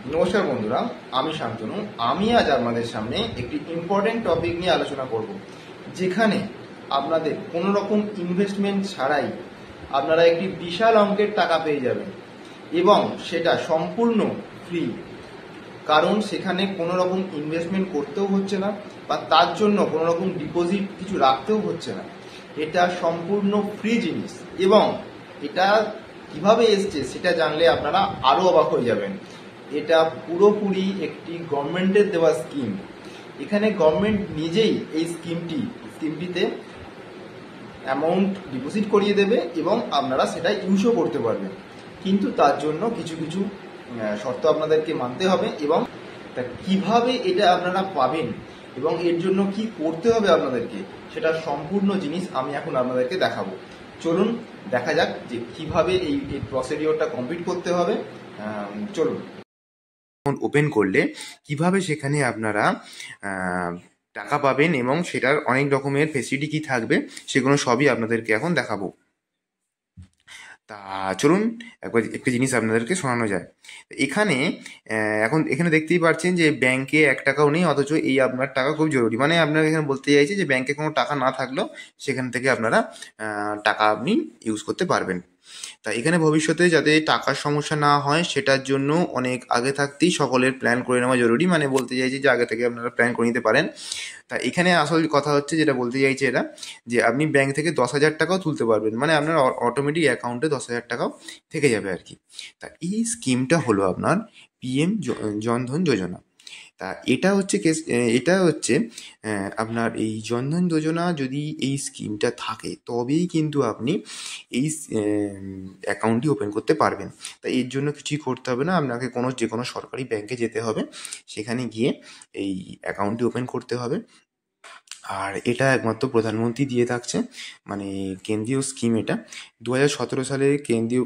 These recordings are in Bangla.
নমস্কার বন্ধুরা, আমি শান্তনু। আমি আজ আপনাদের সামনে একটি ইম্পর্টেন্ট টপিক নিয়ে আলোচনা করব, যেখানে আপনাদের কোনো রকম ইনভেস্টমেন্ট ছাড়াই আপনারা একটি বিশাল অঙ্কের টাকা পেয়ে যাবেন, এবং সেটা সম্পূর্ণ ফ্রি। কারণ সেখানে কোনো রকম ইনভেস্টমেন্ট করতেও হচ্ছে না, বা তার জন্য কোনো রকম ডিপোজিট কিছু রাখতেও হচ্ছে না। এটা সম্পূর্ণ ফ্রি জিনিস, এবং এটা কিভাবে এসছে সেটা জানলে আপনারা আরও অবাক হয়ে যাবেন। এটা পুরোপুরি একটি গভর্নমেন্টের দেওয়া স্কিম। এখানে গভর্নমেন্ট নিজেই এই স্কিমটিতে অ্যামাউন্ট ডিপোজিট করিয়ে দেবে, এবং আপনারা সেটা ইউজও করতে পারবেন। কিন্তু তার জন্য কিছু কিছু শর্ত আপনাদেরকে মানতে হবে, এবং তা কিভাবে এটা আপনারা পাবেন এবং এর জন্য কি করতে হবে আপনাদেরকে, সেটা সম্পূর্ণ জিনিস আমি এখন আপনাদেরকে দেখাবো। চলুন দেখা যাক যে কিভাবে এই প্রসিডিওরটা কমপ্লিট করতে হবে। চলুন। ওপেন করলে কিভাবে সেখানে আপনারা টাকা পাবেন এবং সেটার অনেক রকমের ফেসিলিটি কি থাকবে, সেগুলো সবই আপনাদেরকে এখন দেখাবো। তা চলুন একবার একটা জিনিস আপনাদেরকে শোনানো যায়। এখানে এখানে দেখতেই পাচ্ছেন যে ব্যাংকে 1 টাকাও নেই, অথচ এই আপনার টাকা খুব জরুরি। মানে আপনাকে এখানে বলতে চাইছে যে ব্যাংকে কোনো টাকা না থাকলেও সেখান থেকে আপনারা টাকা আপনি ইউজ করতে পারবেন। তা এখানে ভবিষ্যতে যাতে টাকার সমস্যা না হয়, সেটার জন্য অনেক আগে থাকতেই সকলের প্ল্যান করে নেওয়া জরুরি। মানে বলতে চাইছি যে আগে থেকে আপনারা প্ল্যান করে নিতে পারেন। তা এখানে আসল কথা হচ্ছে, যেটা বলতে চাইছে এরা, যে আপনি ব্যাংক থেকে 10,000 টাকাও তুলতে পারবেন। মানে আপনার অটোমেটিক অ্যাকাউন্টে 10,000 টাকাও থেকে যাবে আর কি। তা এই স্কিমটা হলো আপনার পিএম জনধন যোজনা। তা এটা হচ্ছে আপনার এই জনধন যোজনা। যদি এই স্কিমটা থাকে তবেই কিন্তু আপনি এই অ্যাকাউন্টটি ওপেন করতে পারবেন। তাই এর জন্য কিছুই করতে হবে না, আপনাকে যে কোনো সরকারি ব্যাংকে যেতে হবে, সেখানে গিয়ে এই অ্যাকাউন্টটি ওপেন করতে হবে। আর এটা একমাত্র প্রধানমন্ত্রী দিয়ে থাকছে, মানে কেন্দ্রীয় স্কিম এটা। 2017 সালে কেন্দ্রীয়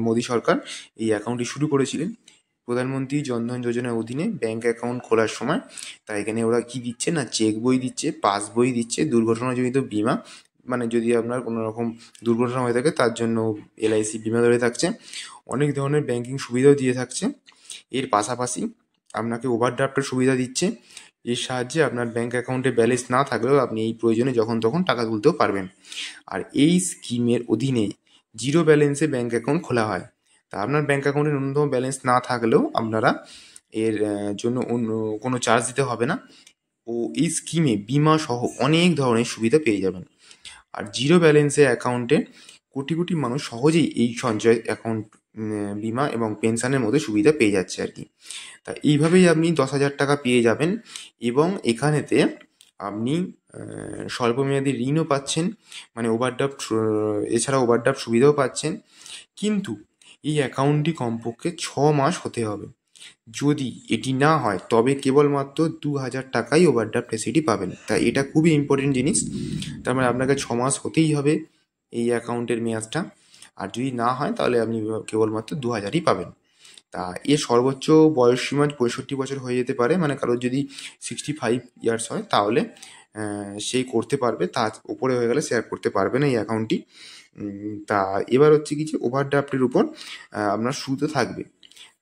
মোদী সরকার এই অ্যাকাউন্টটি শুরু করেছিলেন প্রধানমন্ত্রী জনধন যোজনার অধীনে ব্যাংক অ্যাকাউন্ট খোলার সময়। তাই এখানে ওরা কি দিচ্ছে না, চেক বই দিচ্ছে, পাস বই দিচ্ছে, দুর্ঘটনাজনিত বিমা, মানে যদি আপনার কোনো রকম দুর্ঘটনা হয়ে থাকে তার জন্য এলআইসি বিমা ধরে থাকছে, অনেক ধরনের ব্যাংকিং সুবিধাও দিয়ে থাকছে। এর পাশাপাশি আপনাকে ওভারড্রাফটের সুবিধা দিচ্ছে। এর সাহায্যে আপনার ব্যাংক অ্যাকাউন্টে ব্যালেন্স না থাকলেও আপনি এই প্রয়োজনে যখন তখন টাকা তুলতেও পারবেন। আর এই স্কিমের অধীনে জিরো ব্যালেন্সে ব্যাংক অ্যাকাউন্ট খোলা হয়। তা আপনার ব্যাংক অ্যাকাউন্টে ন্যূনতম ব্যালেন্স না থাকলেও আপনারা এর জন্য অন্য কোনো চার্জ দিতে হবে না। ও এই স্কিমে বিমা সহ অনেক ধরনের সুবিধা পেয়ে যাবেন। আর জিরো ব্যালেন্সে অ্যাকাউন্টে কোটি কোটি মানুষ সহজেই এই সঞ্চয় অ্যাকাউন্ট, বিমা এবং পেনশনের মধ্যে সুবিধা পেয়ে যাচ্ছে আর কি। তা এইভাবেই আপনি 10,000 টাকা পেয়ে যাবেন, এবং এখানেতে আপনি স্বল্পমেয়াদী ঋণও পাচ্ছেন, মানে ওভারড্রাফট, এছাড়া ওভারড্রাফট সুবিধাও পাচ্ছেন। কিন্তু এই অ্যাকাউন্টটি কমপক্ষে 6 মাস হতে হবে। যদি এটি না হয় তবে কেবলমাত্র 2,000 টাকাই ওভারড্রাফট ফেসিলিটি পাবেন। তাই এটা খুবই ইম্পর্টেন্ট জিনিস। তার মানে আপনাকে 6 মাস হতেই হবে এই অ্যাকাউন্টের মেয়াদটা। আর যদি না হয় তাহলে আপনি কেবলমাত্র 2,000ই পাবেন। তা এর সর্বোচ্চ বয়সসীমা 65 বছর হয়ে যেতে পারে। মানে কারোর যদি 65 ইয়ার্স হয় তাহলে সেই করতে পারবে, তার উপরে হয়ে গেলে সে আর করতে পারবে না এই অ্যাকাউন্টটি। তা এবার হচ্ছে কি, যে ওভারড্রাফটের উপর আপনার সুদও থাকবে।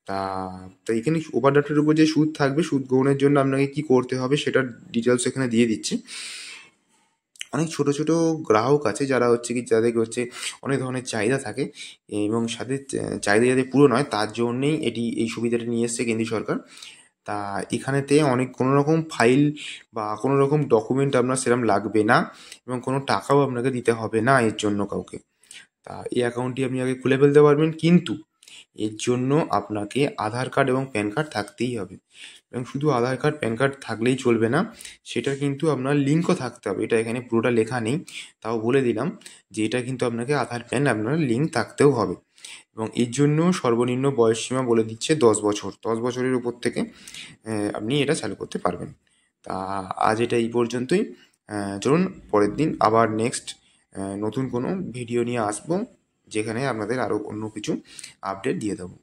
তা তা এখানে ওভারড্রাফটের উপর যে সুদ থাকবে, সুদ গ্রহণের জন্য আপনাকে কি করতে হবে সেটার ডিটেলস এখানে দিয়ে দিচ্ছি। অনেক ছোট ছোট গ্রাহক আছে যারা হচ্ছে কি, যাদের হচ্ছে অনেক ধরনের চাহিদা থাকে, এবং সাথে চাহিদা যাতে পূরণ হয় তার জন্যেই এই সুবিধাটা নিয়ে এসছে কেন্দ্রীয় সরকার। তা এখানেতে কোনো রকম ফাইল বা কোনো রকম ডকুমেন্ট আপনার সেরকম লাগবে না, এবং কোনো টাকাও আপনাকে দিতে হবে না এর জন্য কাউকে। তা এই অ্যাকাউন্টটি আপনি আগে খুলে ফেলতে পারবেন, কিন্তু এর জন্য আপনাকে আধার কার্ড এবং প্যান কার্ড থাকতেই হবে। এবং শুধু আধার কার্ড প্যান কার্ড থাকলেই চলবে না, সেটা কিন্তু আপনার লিঙ্কও থাকতে হবে। এটা এখানে পুরোটা লেখা নেই, তাও বলে দিলাম যে এটা কিন্তু আপনাকে আধার প্যান আপনার লিঙ্ক থাকতেও হবে। এবং এর জন্য সর্বনিম্ন বয়সসীমা বলে দিচ্ছে 10 বছর। 10 বছরের উপর থেকে আপনি এটা চালু করতে পারবেন। তা আজ এটা এই পর্যন্তই। চলুন পরের দিন আবার নেক্সট নতুন কোনো ভিডিও নিয়ে আসবো, যেখানে আপনাদের আরও অন্য কিছু আপডেট দিয়ে দেবো।